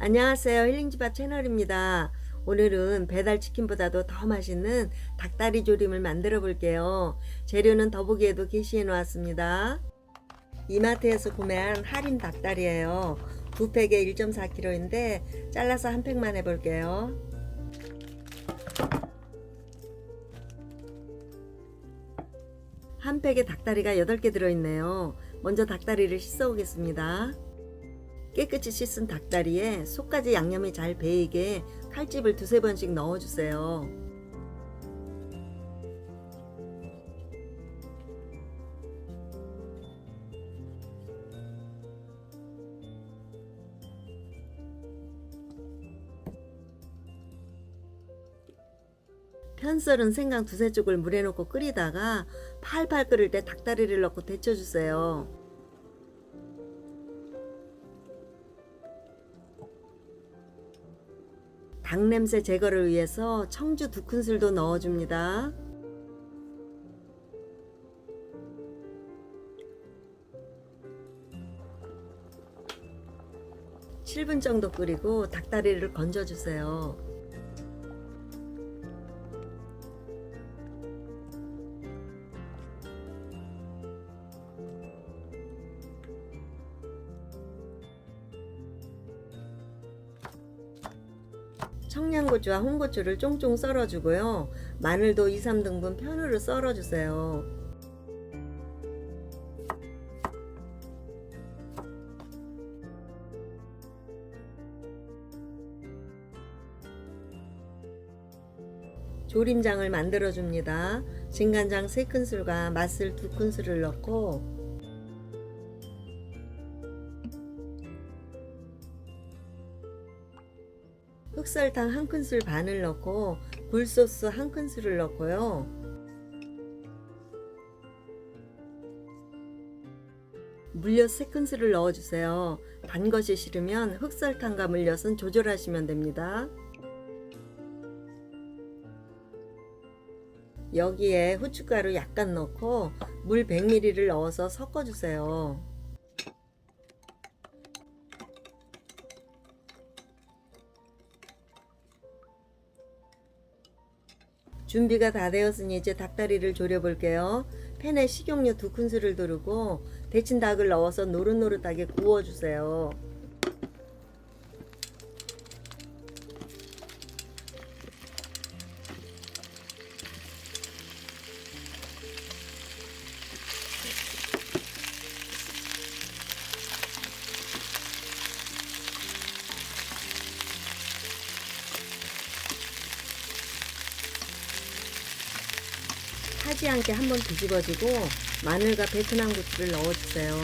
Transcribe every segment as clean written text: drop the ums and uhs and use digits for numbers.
안녕하세요. 힐링집밥 채널입니다. 오늘은 배달치킨보다도 더 맛있는 닭다리 조림을 만들어 볼게요. 재료는 더보기에도 게시해 놓았습니다. 이마트에서 구매한 할인 닭다리예요. 두 팩에 1.4kg인데 잘라서 한 팩만 해볼게요. 한 팩에 닭다리가 8개 들어있네요. 먼저 닭다리를 씻어 오겠습니다. 깨끗이 씻은 닭다리에 속까지 양념이 잘 배이게 칼집을 두세 번씩 넣어주세요. 편썰은 생강 두세 쪽을 물에 넣고 끓이다가 팔팔 끓을 때 닭다리를 넣고 데쳐주세요. 닭냄새 제거를 위해서 청주 2큰술도 넣어줍니다. (7분) 정도 끓이고 닭다리를 건져주세요. 청양고추와 홍고추를 쫑쫑 썰어주고요. 마늘도 2~3등분 편으로 썰어주세요. 조림장을 만들어줍니다. 진간장 3큰술과 맛술 2큰술을 넣고 흑설탕 1큰술 반을 넣고 굴소스 1큰술을 넣고요. 물엿 3큰술을 넣어주세요. 단 것이 싫으면 흑설탕과 물엿은 조절하시면 됩니다. 여기에 후춧가루 약간 넣고 물 100ml를 넣어서 섞어주세요. 준비가 다 되었으니 이제 닭다리를 졸여 볼게요. 팬에 식용유 2큰술을 두르고 데친 닭을 넣어서 노릇노릇하게 구워주세요. 타지 않게 한번 뒤집어주고 마늘과 베트남 고추를 넣어주세요.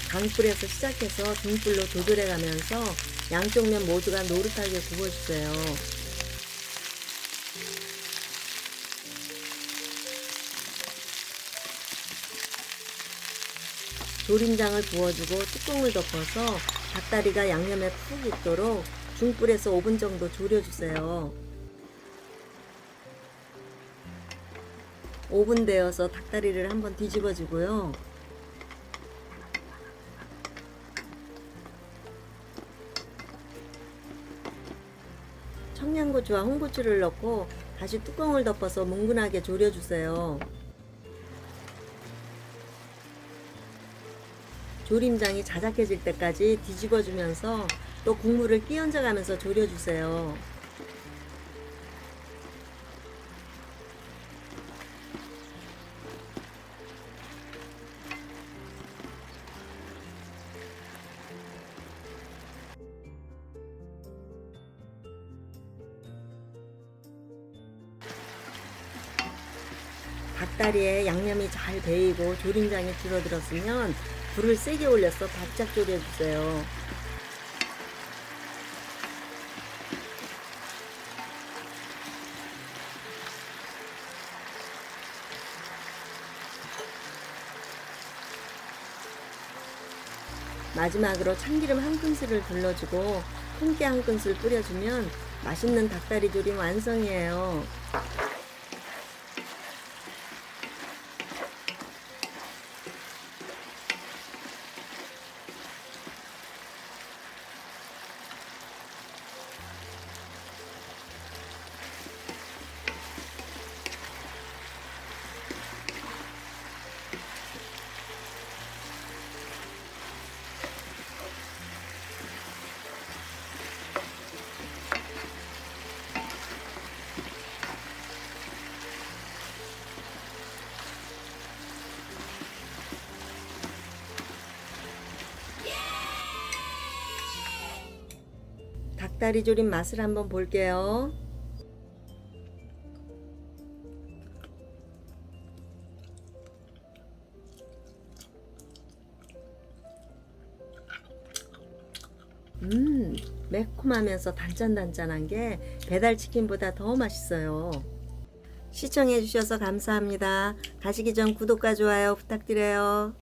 강불에서 시작해서 중불로 조절해 가면서 양쪽 면 모두가 노릇하게 구워주세요. 조림장을 부어주고 뚜껑을 덮어서 닭다리가 양념에 푹 익도록 중불에서 5분 정도 졸여주세요. 5분 되어서 닭다리를 한번 뒤집어 주고요. 청양고추와 홍고추를 넣고 다시 뚜껑을 덮어서 뭉근하게 졸여주세요. 조림장이 자작해질 때까지 뒤집어 주면서 또 국물을 끼얹어 가면서 졸여주세요. 닭다리에 양념이 잘 배이고 조림장이 줄어들었으면 불을 세게 올려서 바짝 졸여주세요. 마지막으로 참기름 1큰술을 둘러주고 통깨 1큰술 뿌려주면 맛있는 닭다리 조림 완성이에요. 닭다리 조림 맛을 한번 볼게요. 매콤하면서 단짠단짠한 게 배달치킨보다 더 맛있어요. 시청해주셔서 감사합니다. 가시기 전 구독과 좋아요 부탁드려요.